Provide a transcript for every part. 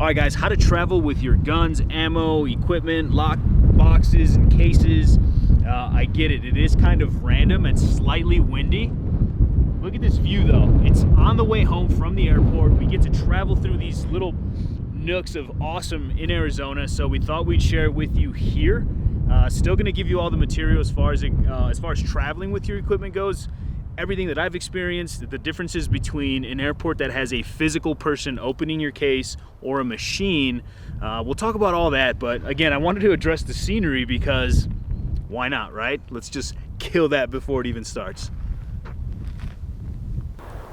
right, guys, how to travel with your guns, ammo, equipment, lock boxes, and cases. I get it. It is kind of random and slightly windy. Look at this view, though. It's on the way home from the airport. We get to travel through these little nooks of awesome in Arizona, so we thought we'd share it with you here. Still going to give you all the material as far as traveling with your equipment goes. Everything that I've experienced, the differences between an airport that has a physical person opening your case or a machine. We'll talk about all that, but again, I wanted to address the scenery because why not, right? Let's just kill that before it even starts.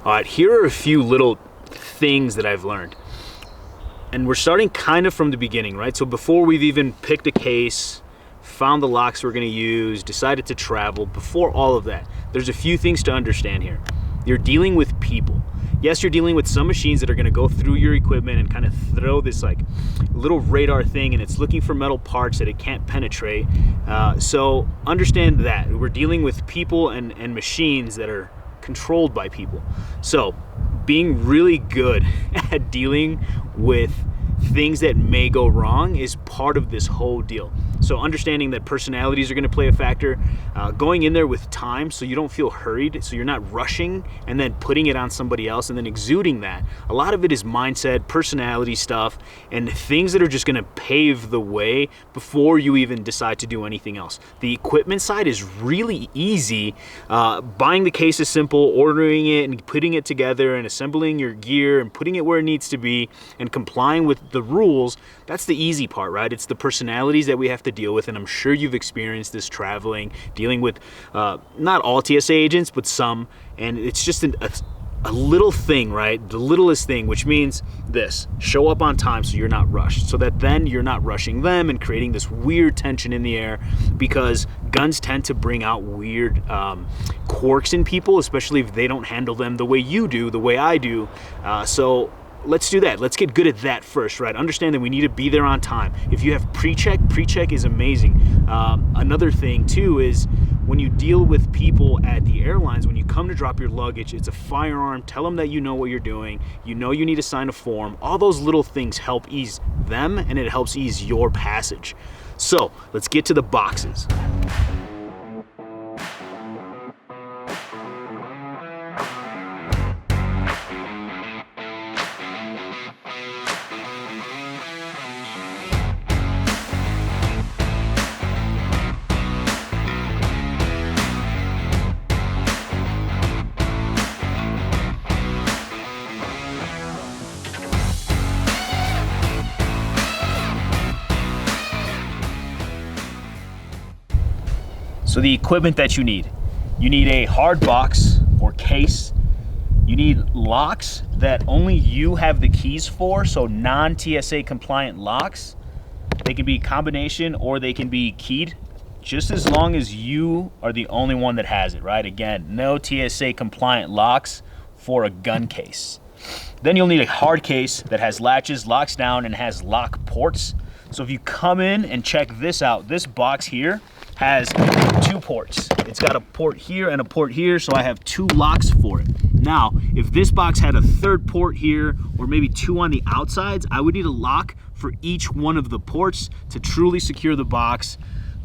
All right, here are a few little things that I've learned. And we're starting kind of from the beginning, right? So before we've even picked a case, found the locks we're gonna use, decided to travel, before all of that, there's a few things to understand here. You're dealing with people. Yes, you're dealing with some machines that are gonna go through your equipment and kind of throw this like little radar thing, and it's looking for metal parts that it can't penetrate. So understand that. We're dealing with people and machines that are controlled by people. So being really good at dealing with things that may go wrong is part of this whole deal. So understanding that personalities are going to play a factor, going in there with time so you don't feel hurried, so you're not rushing and then putting it on somebody else and then exuding that. A lot of it is mindset, personality stuff, and things that are just going to pave the way before you even decide to do anything else. The equipment side is really easy. Buying the case is simple, ordering it and putting it together and assembling your gear and putting it where it needs to be and complying with the rules, that's the easy part, right? It's the personalities that we have to deal with, and I'm sure you've experienced this traveling, dealing with not all TSA agents, but some, and it's just a little thing, right? The littlest thing, which means this: show up on time so you're not rushed, so that then you're not rushing them and creating this weird tension in the air, because guns tend to bring out weird quirks in people, especially if they don't handle them the way you do, the way I do. So let's do that. Let's get good at that first, right? Understand that we need to be there on time. If you have pre-check is amazing. Another thing too is when you deal with people at the airlines, when you come to drop your luggage, it's a firearm. Tell them that you know what you're doing. You know you need to sign a form. All those little things help ease them, and it helps ease your passage. So let's get to the boxes. So the equipment that you need a hard box or case. You need locks that only you have the keys for, so non-TSA compliant locks. They can be combination or they can be keyed, just as long as you are the only one that has it, right? Again, no TSA compliant locks for a gun case. Then you'll need a hard case that has latches, locks down, and has lock ports. So if you come in and check this out, this box here has 2 ports. It's got a port here and a port here, so I have 2 locks for it. Now, if this box had a 3rd port here, or maybe 2 on the outsides, I would need a lock for each one of the ports to truly secure the box.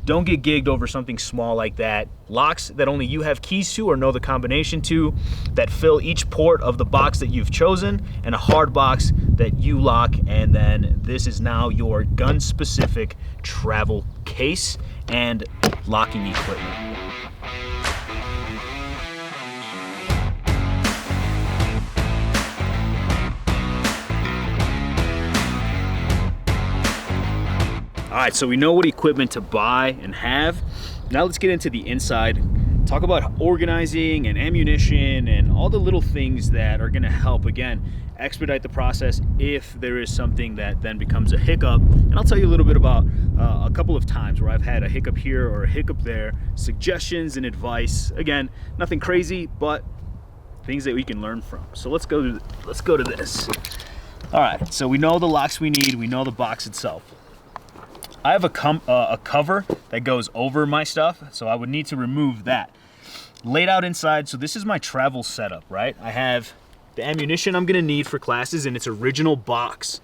Don't get gigged over something small like that. Locks that only you have keys to or know the combination to, that fill each port of the box that you've chosen, and a hard box that you lock, and then this is now your gun-specific travel case and locking equipment. All right, so we know what equipment to buy and have. Now let's get into the inside. Talk about organizing and ammunition and all the little things that are gonna help, again, expedite the process if there is something that then becomes a hiccup. And I'll tell you a little bit about a couple of times where I've had a hiccup here or a hiccup there, suggestions and advice. Again, nothing crazy, but things that we can learn from. So let's go to this. All right, so we know the locks we need, we know the box itself. I have a cover that goes over my stuff, so I would need to remove that. Laid out inside, so this is my travel setup, right? I have the ammunition I'm gonna need for classes in its original box.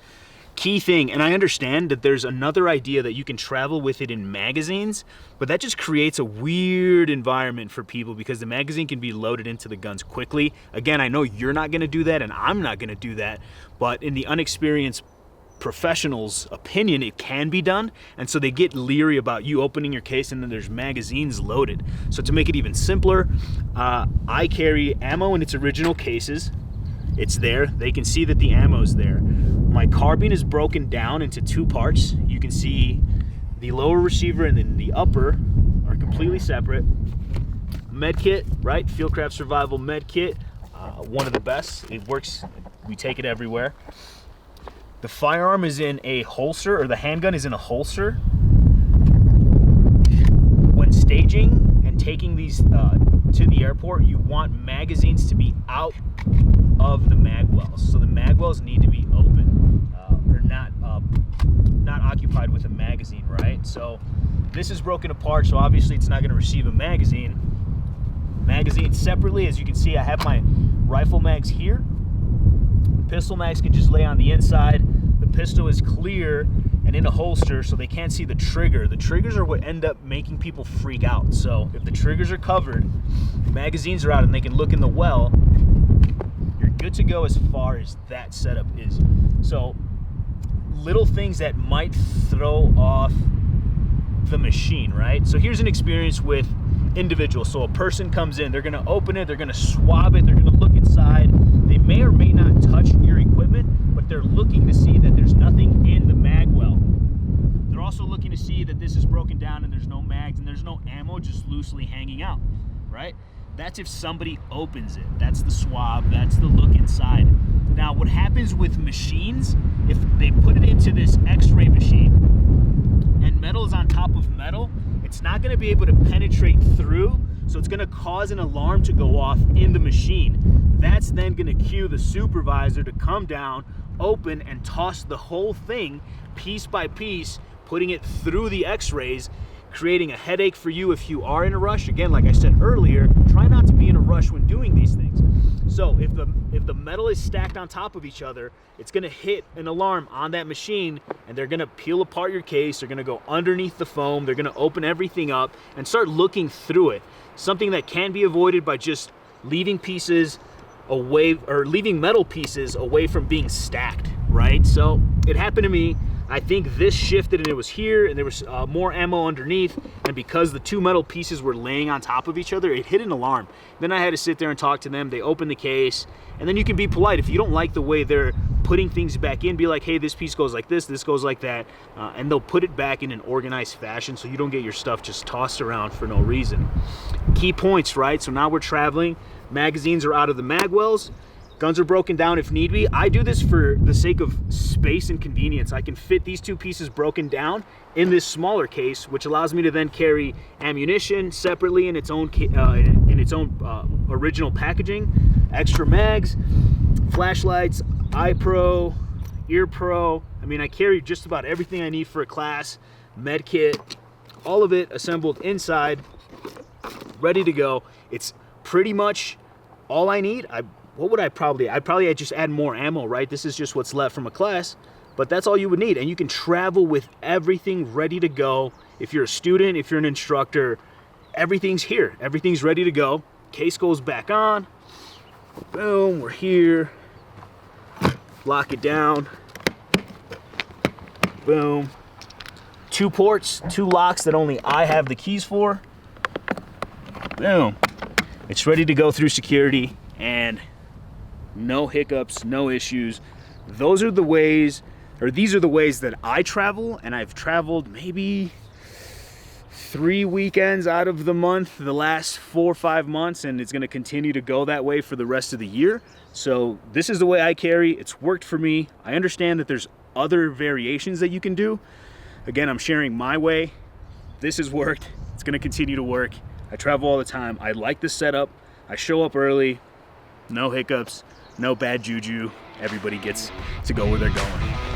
key thing, and I understand that there's another idea that you can travel with it in magazines, but that just creates a weird environment for people because the magazine can be loaded into the guns quickly. Again, I know you're not gonna do that and I'm not gonna do that, but in the unexperienced professional's opinion, it can be done, and so they get leery about you opening your case and then there's magazines loaded. So to make it even simpler, I carry ammo in its original cases. It's there. They can see that the ammo's there. My carbine is broken down into two parts. You can see the lower receiver and then the upper are completely separate. Med kit, right? Fieldcraft Survival Med Kit, one of the best. It works. We take it everywhere. The firearm is in a holster, or the handgun is in a holster. When staging and taking these to the airport, you want magazines to be out of the mag wells. So the mag wells need to be open, or not occupied with a magazine, right? So this is broken apart, so obviously it's not going to receive a magazine. Magazines separately, as you can see, I have my rifle mags here. Pistol mags can just lay on the inside. The pistol is clear and in a holster, so they can't see the trigger. The triggers are what end up making people freak out. So if the triggers are covered, magazines are out, and they can look in the well, you're good to go as far as that setup is. So little things that might throw off the machine, right? So here's an experience with individuals. So a person comes in, they're gonna open it, they're gonna swab it, they're gonna look inside. They may or may not touch your equipment, but they're looking to see that there's nothing in the mag well. They're also looking to see that this is broken down and there's no mags and there's no ammo just loosely hanging out, right? That's if somebody opens it. That's the swab, that's the look inside. Now, what happens with machines, if they put it into this x-ray machine and metal is on top of metal, it's not gonna be able to penetrate through, so it's gonna cause an alarm to go off in the machine. That's then gonna cue the supervisor to come down, open, and toss the whole thing piece by piece, putting it through the x-rays, creating a headache for you if you are in a rush. Again, like I said earlier, try not to be in a rush when doing these things. So if the metal is stacked on top of each other, it's gonna hit an alarm on that machine, and they're gonna peel apart your case, they're gonna go underneath the foam, they're gonna open everything up and start looking through it. Something that can be avoided by just leaving pieces away, or leaving metal pieces away from being stacked, right? So it happened to me. I think this shifted and it was here, and there was more ammo underneath, and because the two metal pieces were laying on top of each other, it hit an alarm. Then I had to sit there and talk to them. They opened the case, and then you can be polite. If you don't like the way they're putting things back in, be like, hey, this piece goes like this goes like that, and they'll put it back in an organized fashion so you don't get your stuff just tossed around for no reason. Key points, right? So now we're traveling. Magazines are out of the mag wells. Guns are broken down if need be. I do this for the sake of space and convenience. I can fit these two pieces broken down in this smaller case, which allows me to then carry ammunition separately in its own original packaging, extra mags, flashlights, eye pro, ear pro. I mean, I carry just about everything I need for a class, med kit, all of it assembled inside, ready to go. It's pretty much all I need. I'd probably just add more ammo, right? This is just what's left from a class, but that's all you would need. And you can travel with everything ready to go. If you're a student, if you're an instructor, everything's here. Everything's ready to go. Case goes back on. Boom, we're here. Lock it down. Boom. 2 ports, 2 locks that only I have the keys for. Boom. It's ready to go through security, and no hiccups, no issues. These are the ways that I travel, and I've traveled maybe 3 weekends out of the month the last 4 or 5 months, and it's gonna continue to go that way for the rest of the year. So this is the way I carry. It's worked for me. I understand that there's other variations that you can do. Again, I'm sharing my way. This has worked. It's gonna continue to work. I travel all the time. I like this setup. I show up early, no hiccups, no bad juju. Everybody gets to go where they're going.